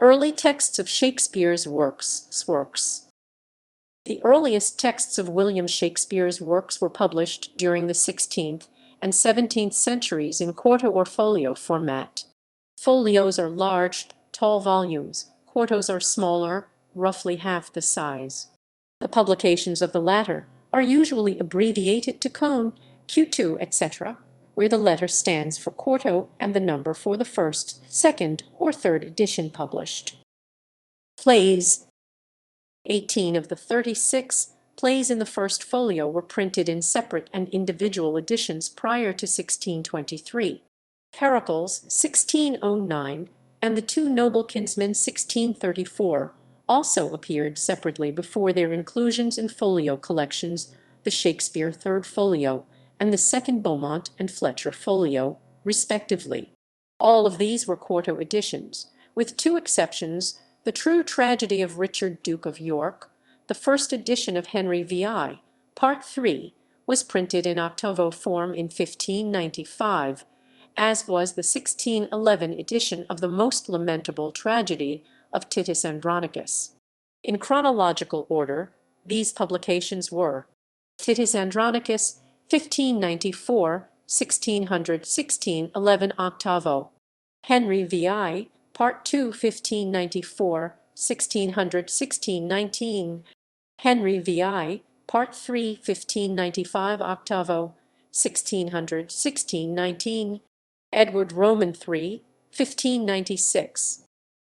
Early texts of Shakespeare's works. The earliest texts of William Shakespeare's works were published during the 16th and 17th centuries in quarto or folio format. Folios are large, tall volumes. Quartos are smaller, roughly half the size. The publications of the latter are usually abbreviated to Con, Q2, etc., where the letter stands for quarto and the number for the first, second, or third edition published. Plays. 18 of the 36 plays in the first folio were printed in separate and individual editions prior to 1623. Pericles, 1609, and The Two Noble Kinsmen, 1634, also appeared separately before their inclusions in folio collections, the Shakespeare Third Folio and the Second Beaumont and Fletcher Folio, respectively. All of these were quarto editions, with two exceptions: The True Tragedy of Richard, Duke of York, the first edition of Henry VI, Part 3, was printed in octavo form in 1595, as was the 1611 edition of the most lamentable tragedy of Titus Andronicus. In chronological order, these publications were: Titus Andronicus, 1594, 1600, 1611 octavo; Henry VI, Part 2, 1594, 1600, 1619; Henry VI, Part 3, 1595 octavo, 1600, 1619; Edward Roman III, 1596;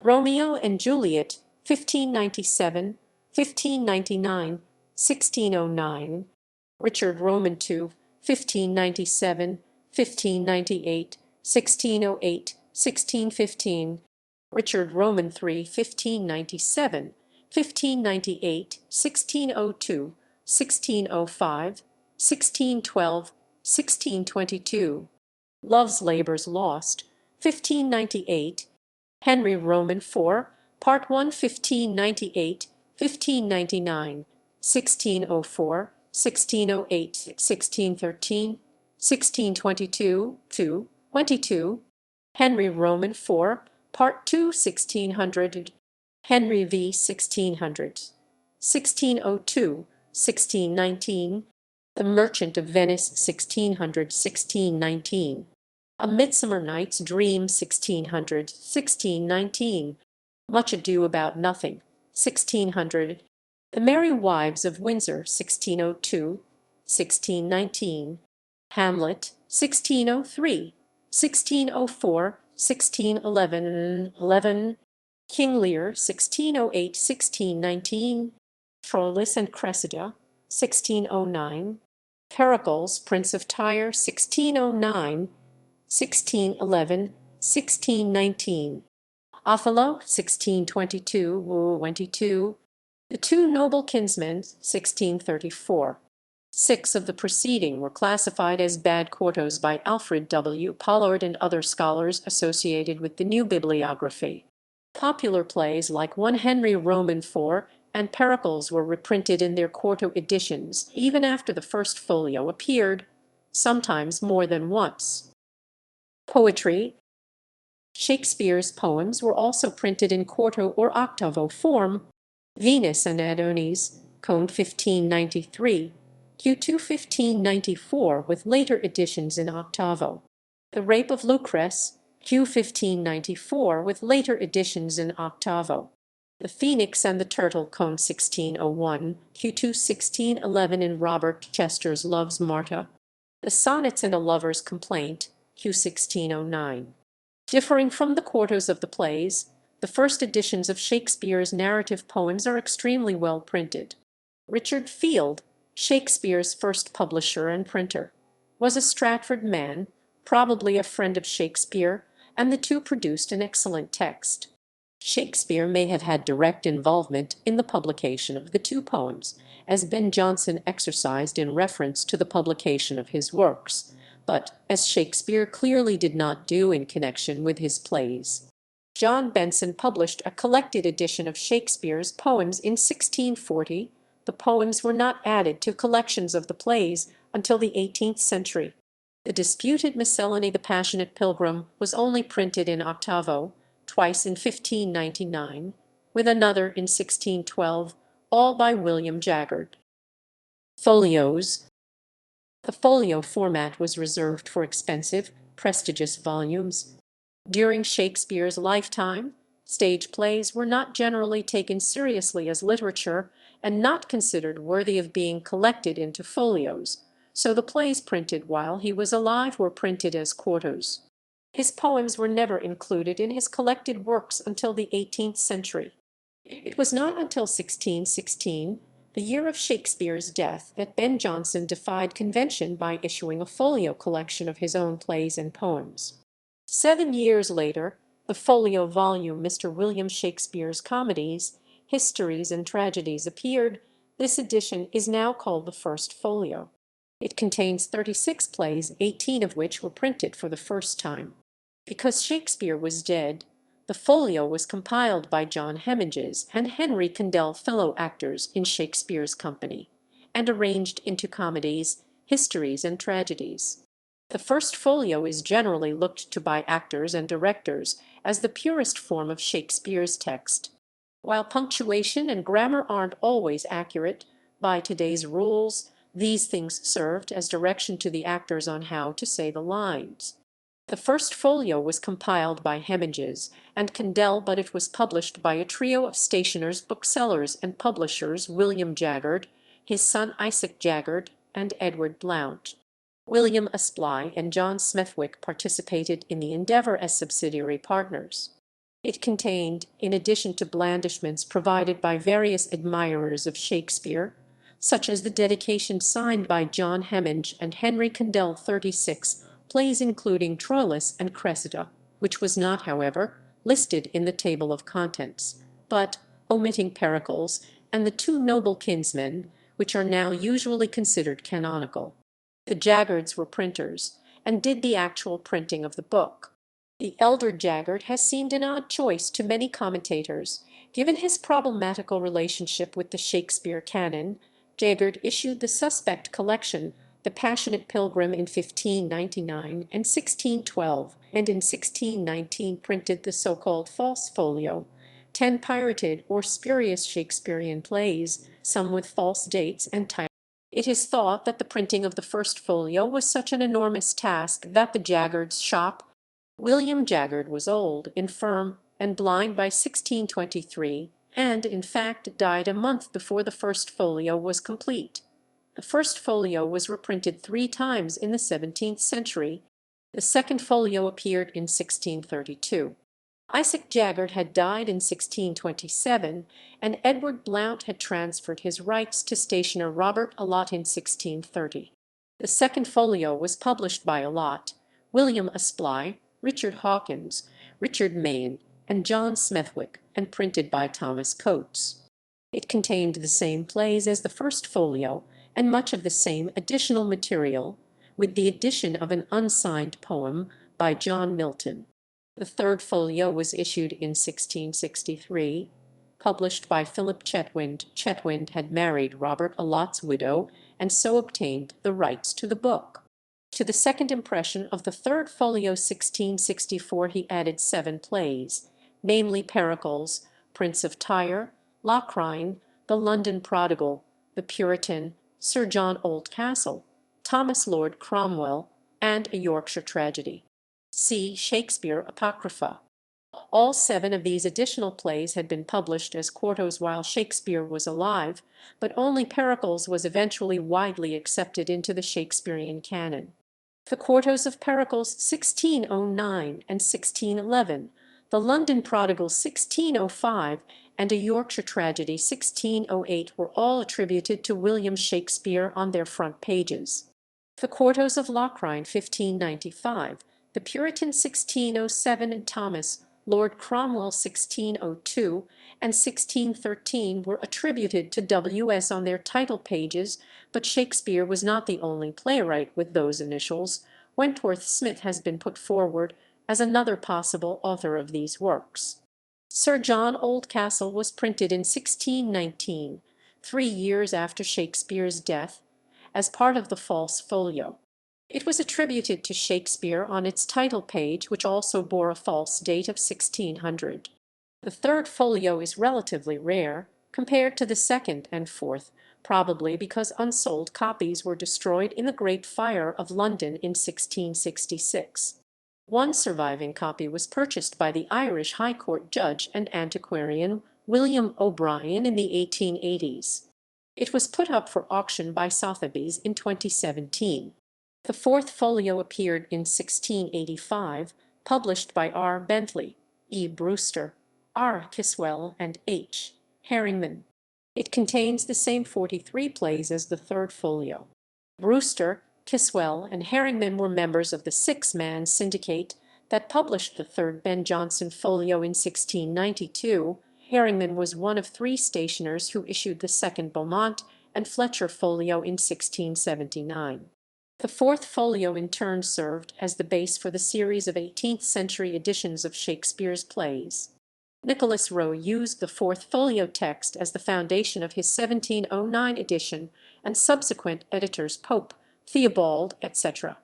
Romeo and Juliet, 1597, 1599, 1609; Richard Roman II, 1597, 1598, 1608, 1615; Richard Roman III, 1597, 1598, 1602, 1605, 1612, 1622; Love's Labour's Lost, 1598; Henry Roman IV, Part 1, 1598, 1599, 1604, 1608, 1613, 1622, 22; Henry Roman IV, Part 2, 1600; Henry v. 1600, 1602, 1619; The Merchant of Venice, 1600, 1619; A Midsummer Night's Dream, 1600, 1619; Much Ado About Nothing, 1600; The Merry Wives of Windsor, 1602, 1619; Hamlet, 1603, 1604, 1611, 11; King Lear, 1608, 1619; Troilus and Cressida, 1609; Pericles, Prince of Tyre, 1609, 1611, 1619; Othello, 1622, 22; The Two Noble Kinsmen, 1634. 6 of the preceding were classified as bad quartos by Alfred W. Pollard and other scholars associated with the new bibliography. Popular plays like 1 Henry Roman IV and Pericles were reprinted in their quarto editions even after the first folio appeared, sometimes more than once. Poetry. Shakespeare's poems were also printed in quarto or octavo form. Venus and Adonis, Con 1593, Q2 1594 with later editions in octavo. The Rape of Lucrece, Q 1594 with later editions in octavo. The Phoenix and the Turtle, Con 1601, Q2 1611 in Robert Chester's Love's Martha. The Sonnets and a Lover's Complaint, Q 1609. Differing from the quartos of the plays, the first editions of Shakespeare's narrative poems are extremely well printed. Richard Field, Shakespeare's first publisher and printer, was a Stratford man, probably a friend of Shakespeare, and the two produced an excellent text. Shakespeare may have had direct involvement in the publication of the two poems, as Ben Jonson exercised in reference to the publication of his works, but as Shakespeare clearly did not do in connection with his plays. John Benson published a collected edition of Shakespeare's poems in 1640. The poems were not added to collections of the plays until the 18th century. The disputed miscellany The Passionate Pilgrim was only printed in octavo, twice in 1599, with another in 1612, all by William Jaggard. Folios. The folio format was reserved for expensive, prestigious volumes. During Shakespeare's lifetime, stage plays were not generally taken seriously as literature and not considered worthy of being collected into folios, so the plays printed while he was alive were printed as quartos. His poems were never included in his collected works until the 18th century. It was not until 1616, the year of Shakespeare's death, that Ben Jonson defied convention by issuing a folio collection of his own plays and poems. 7 years later, the folio volume Mr. William Shakespeare's Comedies, Histories, and Tragedies appeared. This edition is now called the First Folio. It contains 36 plays, 18 of which were printed for the first time. Because Shakespeare was dead, the folio was compiled by John Hemminges and Henry Condell, fellow actors in Shakespeare's company, and arranged into comedies, histories, and tragedies. The first folio is generally looked to by actors and directors as the purest form of Shakespeare's text. While punctuation and grammar aren't always accurate by today's rules, these things served as direction to the actors on how to say the lines. The first folio was compiled by Hemminges and Condell, but it was published by a trio of stationers, booksellers, and publishers: William Jaggard, his son Isaac Jaggard, and Edward Blount. William Aspley and John Smethwick participated in the endeavor as subsidiary partners. It contained, in addition to blandishments provided by various admirers of Shakespeare, such as the dedication signed by John Hemminge and Henry Condell, 36 plays including Troilus and Cressida, which was not, however, listed in the table of contents, but, omitting Pericles and the Two Noble Kinsmen, which are now usually considered canonical. The Jaggards were printers, and did the actual printing of the book. The elder Jaggard has seemed an odd choice to many commentators. Given his problematical relationship with the Shakespeare canon, Jaggard issued the suspect collection, The Passionate Pilgrim, in 1599 and 1612, and in 1619 printed the so-called false folio, 10 pirated or spurious Shakespearean plays, some with false dates and titles. It is thought that the printing of the first folio was such an enormous task that the Jaggards' shop. William Jaggard was old, infirm, and blind by 1623, and, in fact, died a month before the first folio was complete. The first folio was reprinted 3 times in the 17th century. The second folio appeared in 1632. Isaac Jaggard had died in 1627, and Edward Blount had transferred his rights to stationer Robert Allott in 1630. The second folio was published by Allott, William Aspley, Richard Hawkins, Richard Mayne, and John Smethwick, and printed by Thomas Coates. It contained the same plays as the first folio, and much of the same additional material, with the addition of an unsigned poem by John Milton. The third folio was issued in 1663, published by Philip Chetwynd. Chetwynd had married Robert Allott's widow, and so obtained the rights to the book. To the second impression of the third folio, 1664, he added 7 plays, namely Pericles, Prince of Tyre, Locrine, The London Prodigal, The Puritan, Sir John Oldcastle, Thomas Lord Cromwell, and a Yorkshire tragedy. See Shakespeare Apocrypha. All 7 of these additional plays had been published as quartos while Shakespeare was alive, but only Pericles was eventually widely accepted into the Shakespearean canon. The quartos of Pericles 1609 and 1611, The London Prodigal 1605, and a Yorkshire tragedy 1608 were all attributed to William Shakespeare on their front pages. The quartos of Locrine 1595, The Puritan 1607, and Thomas Lord Cromwell 1602 and 1613 were attributed to W.S. on their title pages, but Shakespeare was not the only playwright with those initials. Wentworth Smith has been put forward as another possible author of these works. Sir John Oldcastle was printed in 1619, 3 years after Shakespeare's death, as part of the false folio. It was attributed to Shakespeare on its title page, which also bore a false date of 1600. The third folio is relatively rare, compared to the second and fourth, probably because unsold copies were destroyed in the Great Fire of London in 1666. One surviving copy was purchased by the Irish High Court judge and antiquarian William O'Brien in the 1880s. It was put up for auction by Sotheby's in 2017. The fourth folio appeared in 1685, published by R. Bentley, E. Brewster, R. Kiswell, and H. Herringman. It contains the same 43 plays as the third folio. Brewster, Kiswell, and Herringman were members of the six-man syndicate that published the third Ben Jonson folio in 1692. Herringman was one of three stationers who issued the second Beaumont and Fletcher folio in 1679. The fourth folio in turn served as the base for the series of 18th-century editions of Shakespeare's plays. Nicholas Rowe used the fourth folio text as the foundation of his 1709 edition, and subsequent editors Pope, Theobald, etc.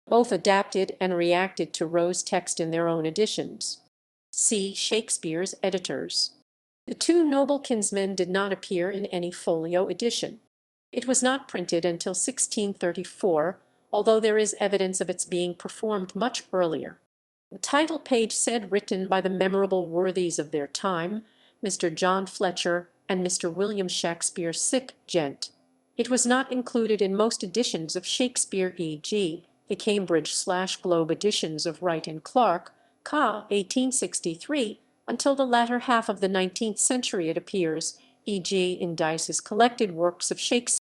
both adapted and reacted to Rowe's text in their own editions. See Shakespeare's editors. The two noble kinsmen did not appear in any folio edition. It was not printed until 1634, although there is evidence of its being performed much earlier. The title page said written by the memorable worthies of their time, Mr. John Fletcher and Mr. William Shakespeare, sic gent. It was not included in most editions of Shakespeare, e.g. the Cambridge/Globe editions of Wright and Clark, ca. 1863, until the latter half of the 19th century it appears, e.g. in Dyce's collected works of Shakespeare.